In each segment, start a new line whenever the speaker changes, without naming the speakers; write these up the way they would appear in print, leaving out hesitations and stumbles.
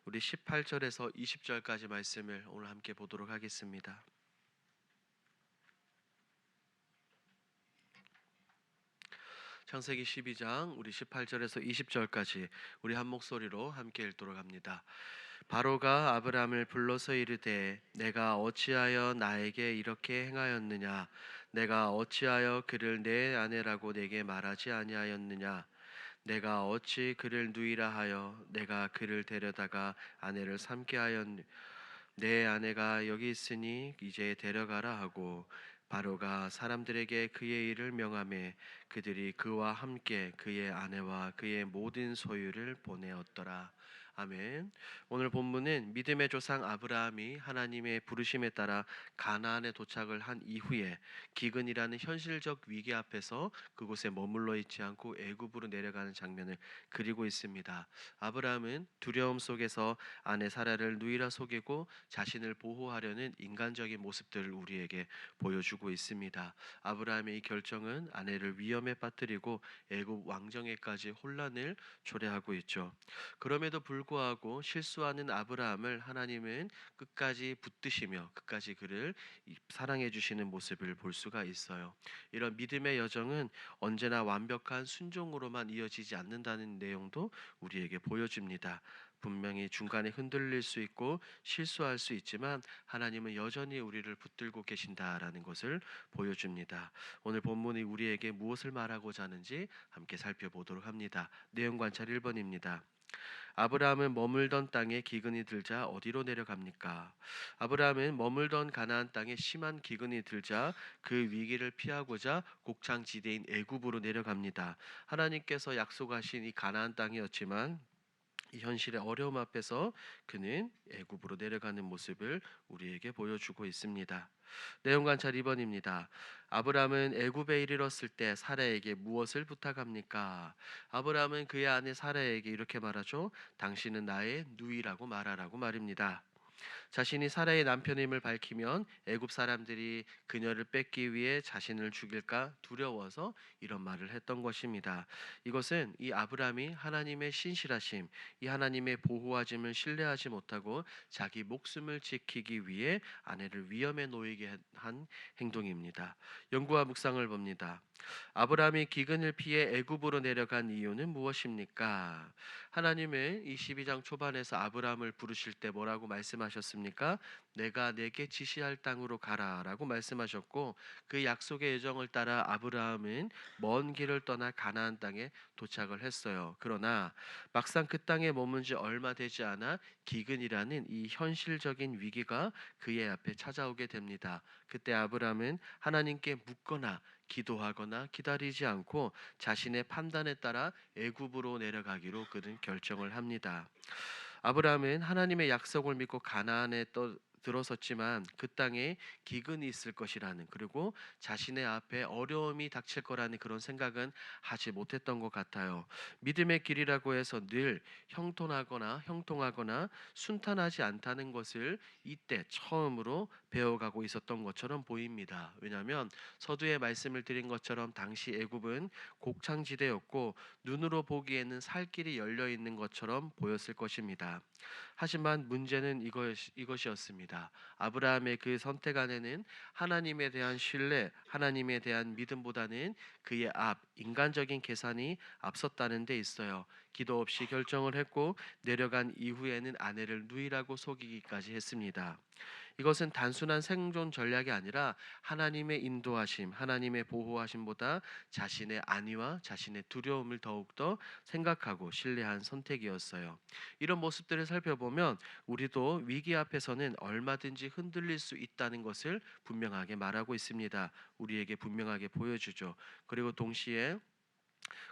우리 18절에서 20절까지 말씀을 오늘 함께 보도록 하겠습니다. 창세기 12장 우리 18절에서 20절까지 우리 한 목소리로 함께 읽도록 합니다. 바로가 아브람을 불러서 이르되 내가 어찌하여 나에게 이렇게 행하였느냐? 내가 어찌하여 그를 내 아내라고 내게 말하지 아니하였느냐? 내가 어찌 그를 누이라 하여 내가 그를 데려다가 아내를 삼게 하였느? 내 아내가 여기 있으니 이제 데려가라 하고 바로가 사람들에게 그의 일을 명하매 그들이 그와 함께 그의 아내와 그의 모든 소유를 보내었더라. 아멘. 오늘 본문은 믿음의 조상 아브라함이 하나님의 부르심에 따라 가나안에 도착을 한 이후에 기근이라는 현실적 위기 앞에서 그곳에 머물러 있지 않고 애굽으로 내려가는 장면을 그리고 있습니다. 아브라함은 두려움 속에서 아내 사라를 누이라 속이고 자신을 보호하려는 인간적인 모습들을 우리에게 보여주고 있습니다. 아브라함의 이 결정은 아내를 위험에 빠뜨리고 애굽 왕정에까지 혼란을 초래하고 있죠. 그럼에도 불구하고 실수하는 아브라함을 하나님은 끝까지 붙드시며 끝까지 그를 사랑해 주시는 모습을 볼 수가 있어요. 이런 믿음의 여정은 언제나 완벽한 순종으로만 이어지지 않는다는 내용도 우리에게 보여줍니다. 분명히 중간에 흔들릴 수 있고 실수할 수 있지만 하나님은 여전히 우리를 붙들고 계신다라는 것을 보여줍니다. 오늘 본문이 우리에게 무엇을 말하고자 하는지 함께 살펴보도록 합니다. 내용 관찰 1번입니다. 아브라함은 머물던 땅에 기근이 들자 어디로 내려갑니까? 아브라함은 머물던 가나안 땅에 심한 기근이 들자 그 위기를 피하고자 곡창지대인 애굽으로 내려갑니다. 하나님께서 약속하신 이 가나안 땅이었지만 이 현실의 어려움 앞에서 그는 애굽으로 내려가는 모습을 우리에게 보여주고 있습니다. 내용 관찰 2번입니다. 아브라함은 애굽에 이르렀을 때 사라에게 무엇을 부탁합니까? 아브라함은 그의 아내 사라에게 이렇게 말하죠. 당신은 나의 누이라고 말하라고 말입니다. 자신이 사라의 남편임을 밝히면 애굽 사람들이 그녀를 뺏기 위해 자신을 죽일까 두려워서 이런 말을 했던 것입니다. 이것은 이 아브라함이 하나님의 신실하심, 이 하나님의 보호하심을 신뢰하지 못하고 자기 목숨을 지키기 위해 아내를 위험에 놓이게 한 행동입니다. 연구와 묵상을 봅니다. 아브라함이 기근을 피해 애굽으로 내려간 이유는 무엇입니까? 하나님은 이 12장 초반에서 아브라함을 부르실 때 뭐라고 말씀하셨습니까? 내가 내게 지시할 땅으로 가라라고 말씀하셨고 그 약속의 여정을 따라 아브라함은 먼 길을 떠나 가나안 땅에 도착을 했어요. 그러나 막상 그 땅에 머문 지 얼마 되지 않아 기근이라는 이 현실적인 위기가 그의 앞에 찾아오게 됩니다. 그때 아브라함은 하나님께 묻거나 기도하거나 기다리지 않고 자신의 판단에 따라 애굽으로 내려가기로 그는 결정을 합니다. 아브라함은 하나님의 약속을 믿고 가나안에 들어섰지만 그 땅에 기근이 있을 것이라는 그리고 자신의 앞에 어려움이 닥칠 거라는 그런 생각은 하지 못했던 것 같아요. 믿음의 길이라고 해서 늘 형통하거나 순탄하지 않다는 것을 이때 처음으로 배워가고 있었던 것처럼 보입니다. 왜냐하면 서두에 말씀을 드린 것처럼 당시 애굽은 곡창지대였고 눈으로 보기에는 살 길이 열려 있는 것처럼 보였을 것입니다. 하지만 문제는 이것이었습니다. 아브라함의 그 선택 안에는 하나님에 대한 신뢰, 하나님에 대한 믿음보다는 그의 인간적인 계산이 앞섰다는 데 있어요. 기도 없이 결정을 했고 내려간 이후에는 아내를 누이라고 속이기까지 했습니다. 이것은 단순한 생존 전략이 아니라 하나님의 인도하심, 하나님의 보호하심보다 자신의 안위와 자신의 두려움을 더욱더 생각하고 신뢰한 선택이었어요. 이런 모습들을 살펴보면 우리도 위기 앞에서는 얼마든지 흔들릴 수 있다는 것을 분명하게 말하고 있습니다. 우리에게 분명하게 보여주죠. 그리고 동시에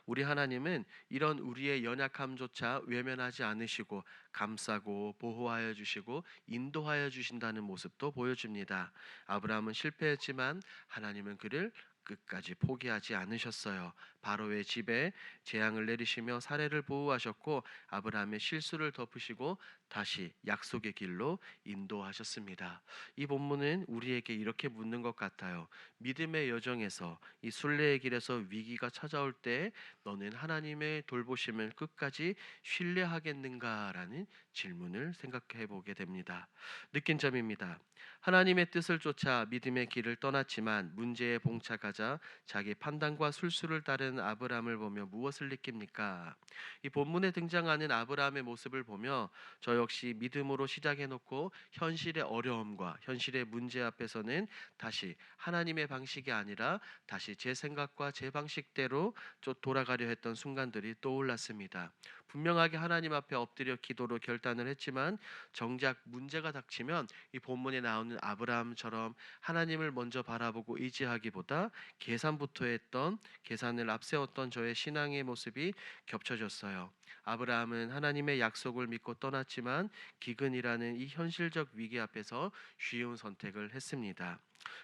우리 하나님은 이런 우리의 연약함조차 외면하지 않으시고 감싸고 보호하여 주시고 인도하여 주신다는 모습도 보여줍니다. 아브라함은 실패했지만 하나님은 그를 끝까지 포기하지 않으셨어요. 바로의 집에 재앙을 내리시며 사례를 보호하셨고 아브라함의 실수를 덮으시고 다시 약속의 길로 인도하셨습니다. 이 본문은 우리에게 이렇게 묻는 것 같아요. 믿음의 여정에서 이 순례의 길에서 위기가 찾아올 때 너는 하나님의 돌보심을 끝까지 신뢰하겠는가라는 질문을 생각해 보게 됩니다. 느낀 점입니다. 하나님의 뜻을 쫓아 믿음의 길을 떠났지만 문제에 봉착하자 자기 판단과 술수를 따른 아브라함을 보며 무엇을 느낍니까? 이 본문에 등장하는 아브라함의 모습을 보며 저 역시 믿음으로 시작해 놓고 현실의 어려움과 현실의 문제 앞에서는 다시 하나님의 방식이 아니라 다시 제 생각과 제 방식대로 돌아가려 했던 순간들이 떠올랐습니다. 분명하게 하나님 앞에 엎드려 기도로 결단을 했지만 정작 문제가 닥치면 이 본문에 나오는 아브라함처럼 하나님을 먼저 바라보고 의지하기보다 계산부터 했던 계산을 앞세웠던 저의 신앙의 모습이 겹쳐졌어요. 아브라함은 하나님의 약속을 믿고 떠났지만 기근이라는 이 현실적 위기 앞에서 쉬운 선택을 했습니다.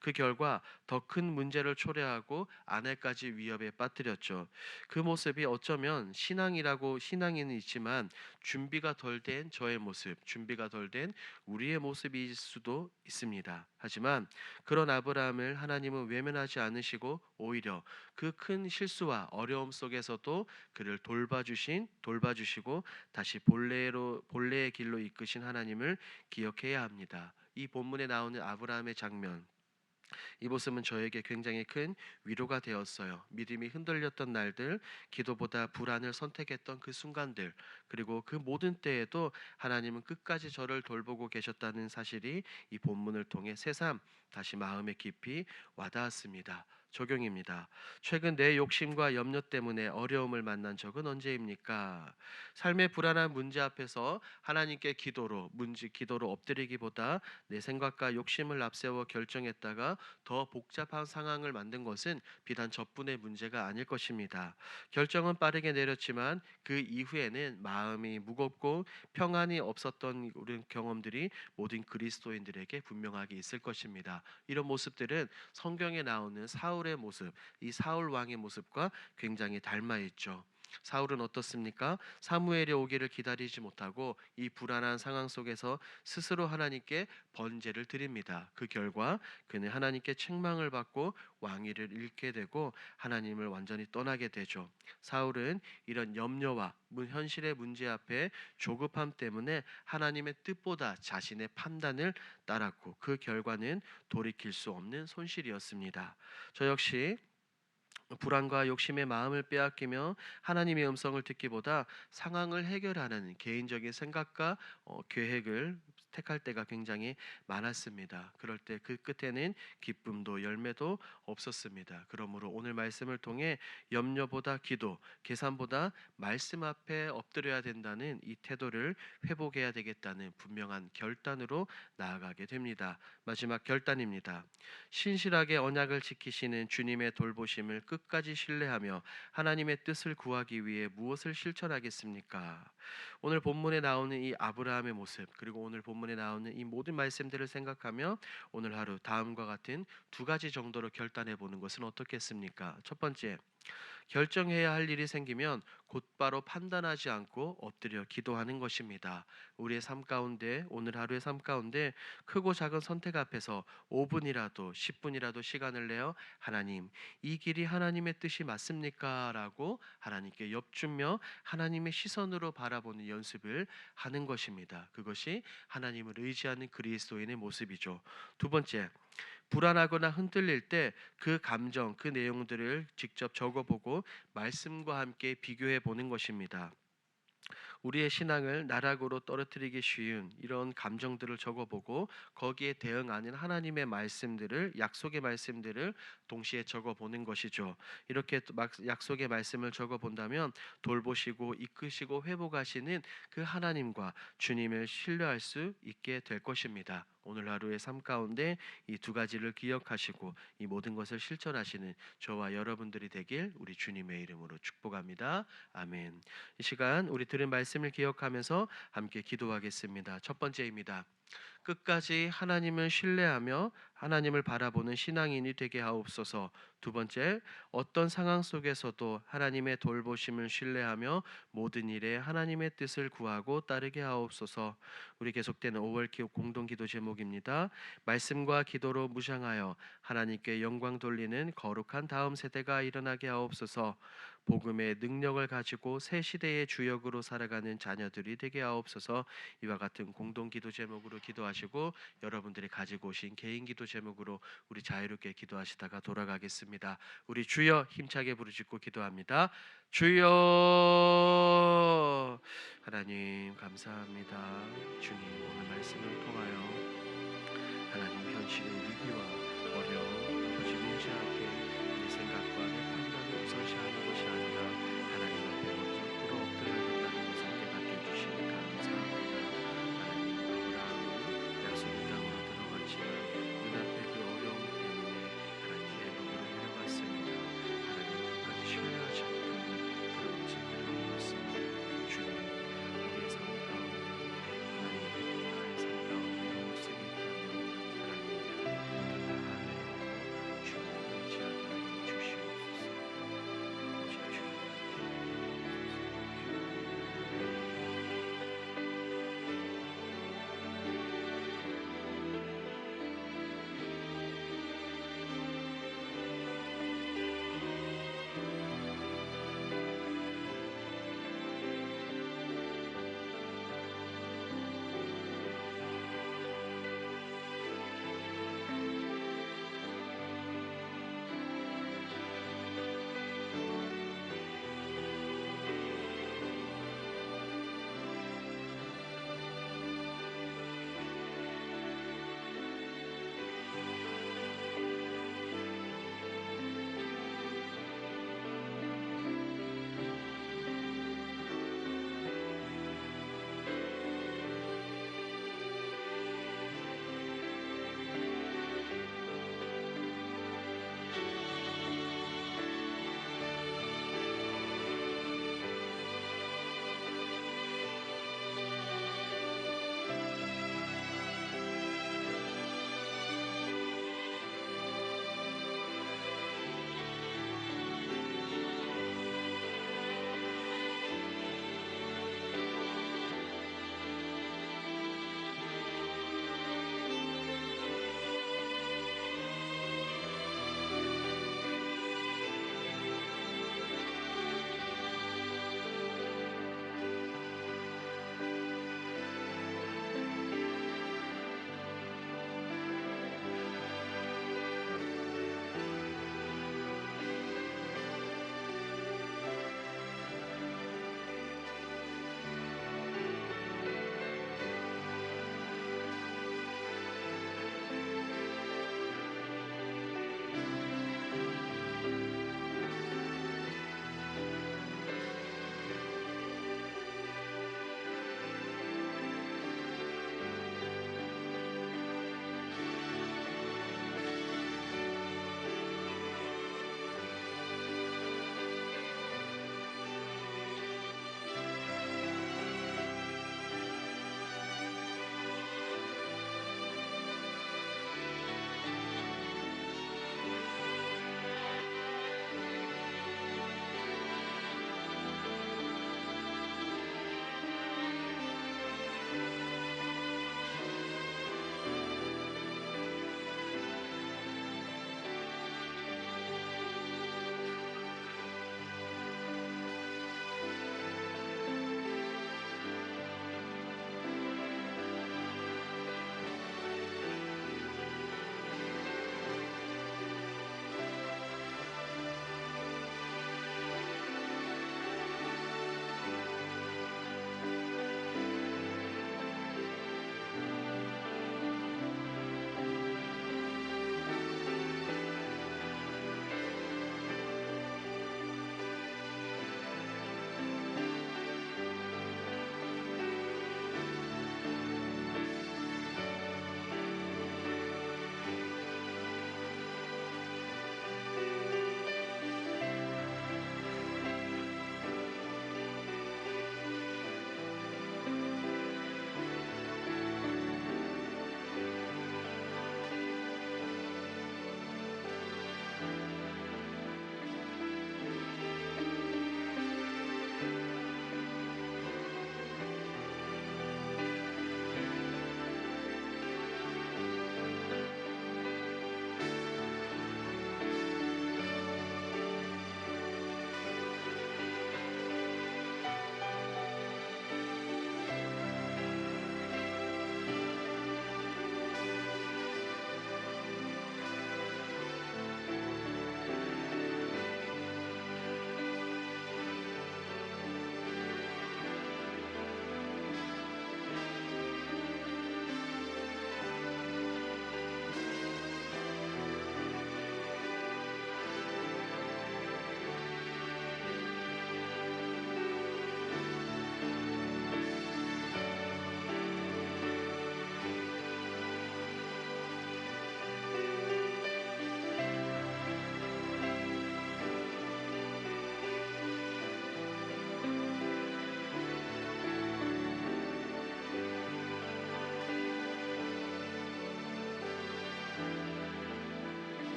그 결과 더 큰 문제를 초래하고 아내까지 위협에 빠뜨렸죠. 그 모습이 어쩌면 신앙인은 있지만 준비가 덜 된 저의 모습, 준비가 덜 된 우리의 모습일 수도 있습니다. 하지만 그런 아브라함을 하나님은 외면하지 않으시고 오히려 그 큰 실수와 어려움 속에서도 그를 돌봐주시고 다시 본래의 길로 이끄신 하나님을 기억해야 합니다. 이 본문에 나오는 아브라함의 장면, 이 모습은 저에게 굉장히 큰 위로가 되었어요. 믿음이 흔들렸던 날들, 기도보다 불안을 선택했던 그 순간들, 그리고 그 모든 때에도 하나님은 끝까지 저를 돌보고 계셨다는 사실이 이 본문을 통해 새삼 다시 마음에 깊이 와닿았습니다. 적용입니다. 최근 내 욕심과 염려 때문에 어려움을 만난 적은 언제입니까? 삶의 불안한 문제 앞에서 하나님께 기도로 엎드리기보다 내 생각과 욕심을 앞세워 결정했다가 더 복잡한 상황을 만든 것은 비단 저뿐의 문제가 아닐 것입니다. 결정은 빠르게 내렸지만 그 이후에는 마음이 무겁고 평안이 없었던 우리 경험들이 모든 그리스도인들에게 분명하게 있을 것입니다. 이런 모습들은 성경에 나오는 사울의 모습, 이 사울 왕의 모습과 굉장히 닮아 있죠. 사울은 어떻습니까? 사무엘이 오기를 기다리지 못하고 이 불안한 상황 속에서 스스로 하나님께 번제를 드립니다. 그 결과 그는 하나님께 책망을 받고 왕위를 잃게 되고 하나님을 완전히 떠나게 되죠. 사울은 이런 염려와 현실의 문제 앞에 조급함 때문에 하나님의 뜻보다 자신의 판단을 따랐고 그 결과는 돌이킬 수 없는 손실이었습니다. 저 역시 불안과 욕심의 마음을 빼앗기며 하나님의 음성을 듣기보다 상황을 해결하는 개인적인 생각과 계획을 택할 때가 굉장히 많았습니다. 그럴 때 그 끝에는 기쁨도 열매도 없었습니다. 그러므로 오늘 말씀을 통해 염려보다 기도, 계산보다 말씀 앞에 엎드려야 된다는 이 태도를 회복해야 되겠다는 분명한 결단으로 나아가게 됩니다. 마지막 결단입니다. 신실하게 언약을 지키시는 주님의 돌보심을 끝까지 신뢰하며 하나님의 뜻을 구하기 위해 무엇을 실천하겠습니까? 오늘 본문에 나오는 이 아브라함의 모습, 그리고 오늘 본문에 나오는 이 모든 말씀들을 생각하며 오늘 하루 다음과 같은 두 가지 정도로 결단해 보는 것은 어떻겠습니까? 첫 번째, 결정해야 할 일이 생기면 곧바로 판단하지 않고 엎드려 기도하는 것입니다. 우리의 삶 가운데, 오늘 하루의 삶 가운데 크고 작은 선택 앞에서 5분이라도 10분이라도 시간을 내어 하나님, 이 길이 하나님의 뜻이 맞습니까? 라고 하나님께 엽주며 하나님의 시선으로 바라보는 연습을 하는 것입니다. 그것이 하나님을 의지하는 그리스도인의 모습이죠. 두 번째, 불안하거나 흔들릴 때 그 감정, 그 내용들을 직접 적어보고 말씀과 함께 비교해 보는 것입니다. 우리의 신앙을 나락으로 떨어뜨리기 쉬운 이런 감정들을 적어보고 거기에 대응하는 하나님의 말씀들을, 약속의 말씀들을 동시에 적어보는 것이죠. 이렇게 약속의 말씀을 적어본다면 돌보시고 이끄시고 회복하시는 그 하나님과 주님을 신뢰할 수 있게 될 것입니다. 오늘 하루의 삶 가운데 이 두 가지를 기억하시고 이 모든 것을 실천하시는 저와 여러분들이 되길 우리 주님의 이름으로 축복합니다. 아멘. 이 시간 우리 들은 말씀을 기억하면서 함께 기도하겠습니다. 첫 번째입니다. 끝까지 하나님을 신뢰하며 하나님을 바라보는 신앙인이 되게 하옵소서. 두 번째, 어떤 상황 속에서도 하나님의 돌보심을 신뢰하며 모든 일에 하나님의 뜻을 구하고 따르게 하옵소서. 우리 계속되는 5월 기업 공동 기도 제목입니다. 말씀과 기도로 무장하여 하나님께 영광 돌리는 거룩한 다음 세대가 일어나게 하옵소서. 복음의 능력을 가지고 새 시대의 주역으로 살아가는 자녀들이 되게 하옵소서. 이와 같은 공동 기도 제목으로 기도하시고 여러분들이 가지고 오신 개인 기도 제목으로 우리 자유롭게 기도하시다가 돌아가겠습니다. 우리 주여 힘차게 부르짖고 기도합니다. 주여. 하나님 감사합니다. 주님 오늘 말씀을 통하여 하나님 현실의 위기와 어려움 아버지 문제 앞에 내 생각과 내 판단을 우선시하는 것이 아니라